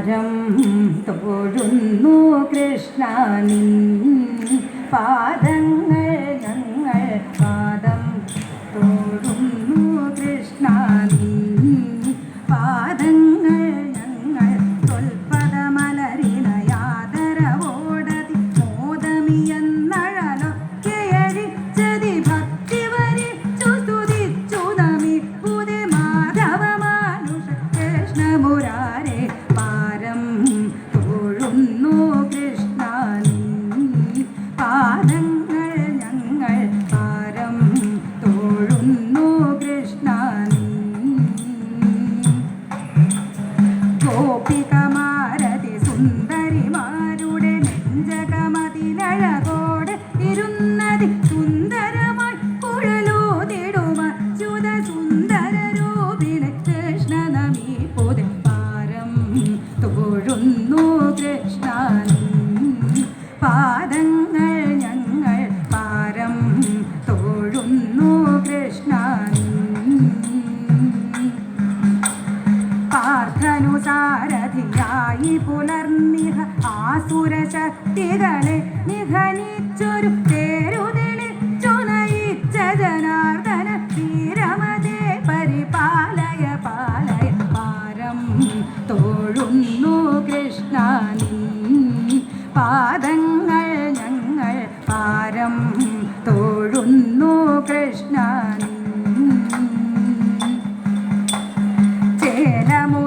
പാരം തൊഴുന്നു കൃഷ്ണ നിൻ പാദങ്ങൾ ഞങ്ങൾ പാദം തൊഴുന്നു കൃഷ്ണ നിൻ പാദങ്ങൾ ഞങ്ങൾ തൊൽപദമലരിനയാദരവോടതി മോദമിയെന്നഴലൊക്കെയഴിച്ചതി ഭക്തി വരിച്ചു സ്തുതിച്ചു നമിപ്പുതേ മാധവ മാനുഷ കൃഷ്ണ മുരാരേ പാരം തൊഴുന്നു കൃഷ്ണ നീ പാദങ്ങൾ ഞങ്ങൾ പാരം തൊഴുന്നു കൃഷ്ണ നീ ഗോപികമാരതി സുന്ദരിമാരുടെ നെഞ്ചകമതിലഴകോടെ ഇരുന്നതി സുന്ദരമായി കുഴലൂതിടുമച്യുത സുന്ദര രൂപിണി കൃഷ്ണ നമിപ്പുതേ പാരം തൊഴുന്നു കൃഷ്ണ നീ പാദങ്ങൾ ഞങ്ങൾ പാരം തൊഴുന്നു കൃഷ്ണ നീ പാർത്ഥനുസാരഥിയായി പുലർന്നിഹ ആസുരശക്തികളെ നിഹനിച്ചൊരു തേരുതെളിച്ചു നയിച്ച ജനാർദ്ദന ധീരമതേ പരിപാലയ പാലയ പാരം തൊഴുന്നു കൃഷ്ണ നീ പാദങ്ങൾ ഞങ്ങൾ പാരം തൊഴുന്നു കൃഷ്ണ നീ ചേലമു